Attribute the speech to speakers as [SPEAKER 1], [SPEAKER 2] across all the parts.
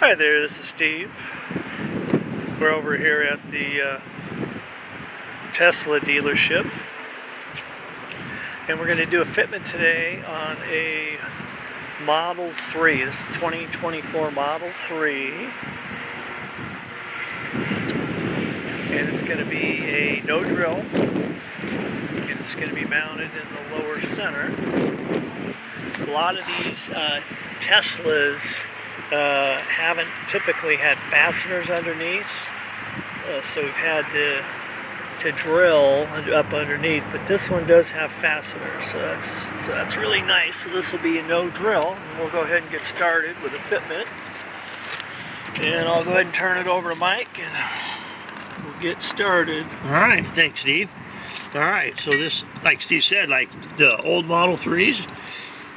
[SPEAKER 1] Hi there, this is Steve. We're over here at the Tesla dealership, and we're going to do a fitment today on a Model 3. This is 2024 Model 3, and it's going to be a no drill, and it's going to be mounted in the lower center. A lot of these Teslas haven't typically had fasteners underneath, so we've had to drill up underneath, but this one does have fasteners, so that's really nice. So this will be a no drill, and we'll go ahead and get started with the fitment, and I'll go ahead and turn it over to Mike and we'll get started.
[SPEAKER 2] All right, thanks Steve. All right, so this, like Steve said, like the old Model 3s,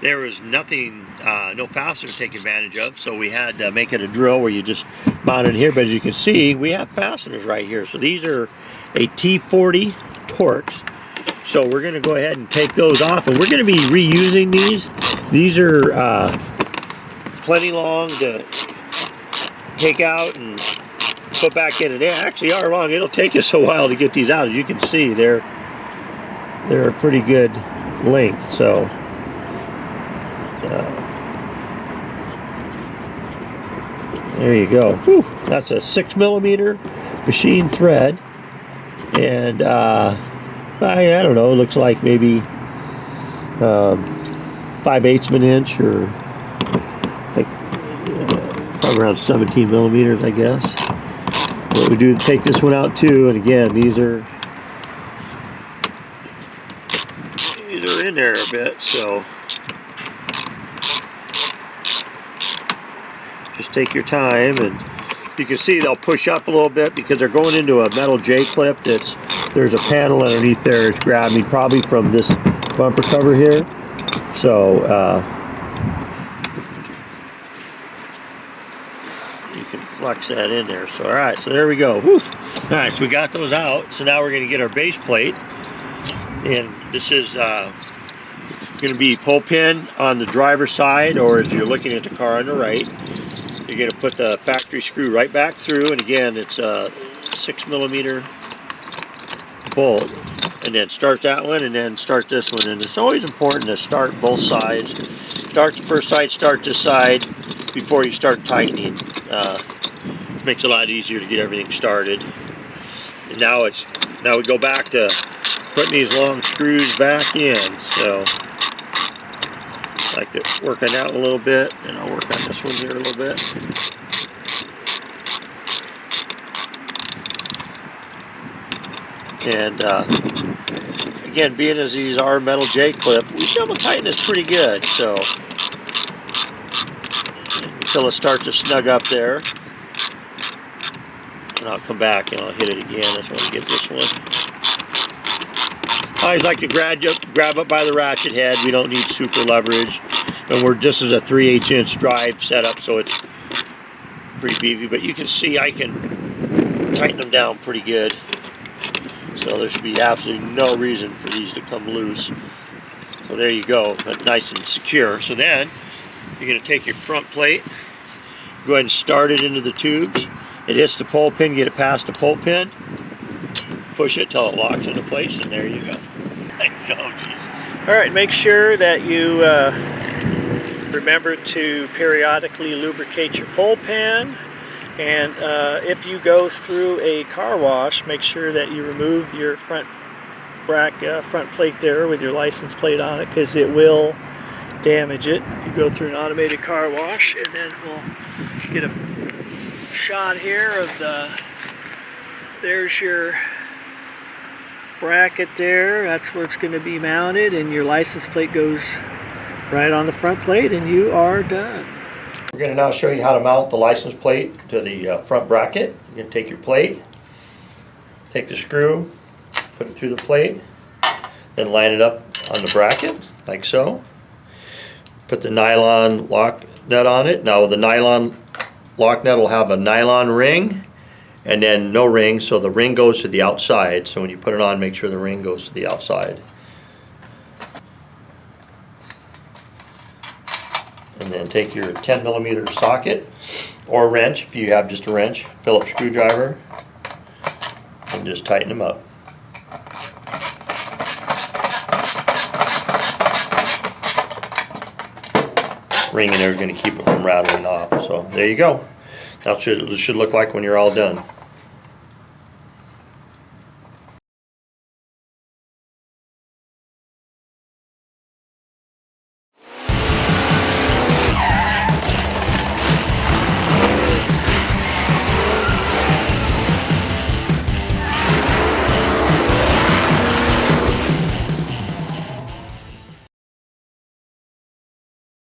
[SPEAKER 2] there was nothing, no fastener to take advantage of, so we had to make it a drill where you just mount it here. But as you can see, we have fasteners right here. So these are a T40 Torx. So we're going to go ahead and take those off, and we're going to be reusing these. These are plenty long to take out and put back in, and they actually are long. It'll take us a while to get these out. As you can see, they're a pretty good length. So there you go. Whew, that's a 6mm machine thread, and I don't know, it looks like maybe 5/8 of an inch, or like probably around 17mm, I guess. What we do is take this one out too, and again, these are in there a bit, so just take your time, and you can see they'll push up a little bit because they're going into a metal J-clip. There's a panel underneath there. It's grabbing probably from this bumper cover here. So you can flex that in there. So all right, so there we go. Woo. All right, so we got those out. So now we're going to get our base plate, and this is going to be pull pin on the driver's side, or as you're looking at the car on the right. You're going to put the factory screw right back through, and again, it's a 6mm bolt, and then start that one, and then start this one. And it's always important to start both sides. Start the first side, start this side before you start tightening. It makes it a lot easier to get everything started. And now we go back to putting these long screws back in. So I like to work on that a little bit, and I'll work on this one here a little bit. And again, being as these are metal J-clip, we should be able to tighten this pretty good. So until it starts to snug up there, and I'll come back and I'll hit it again. I just want to get this one. I always like to grab up by the ratchet head. We don't need super leverage, and this is a 3/8 inch drive setup, so it's pretty beefy. But you can see I can tighten them down pretty good. So there should be absolutely no reason for these to come loose. So there you go, but nice and secure. So then you're going to take your front plate, go ahead and start it into the tubes. It hits the pull pin, get it past the pull pin, push it till it locks into place, and there you go.
[SPEAKER 1] All right, make sure that you remember to periodically lubricate your pull pin, and if you go through a car wash, make sure that you remove your front plate there with your license plate on it, because it will damage it if you go through an automated car wash. And then we'll get a shot here of there's your bracket there. That's where it's going to be mounted, and your license plate goes right on the front plate, and you are done.
[SPEAKER 2] We're going to now show you how to mount the license plate to the front bracket. You're going to take your plate, take the screw, put it through the plate, then line it up on the bracket like so. Put the nylon lock nut on it. Now the nylon lock nut will have a nylon ring and then no ring, so the ring goes to the outside. So when you put it on, make sure the ring goes to the outside. And then take your 10mm socket or a wrench if you have just a wrench, Phillips screwdriver, and just tighten them up. Ring in there is going to keep it from rattling off. So there you go. That's what it should look like when you're all done.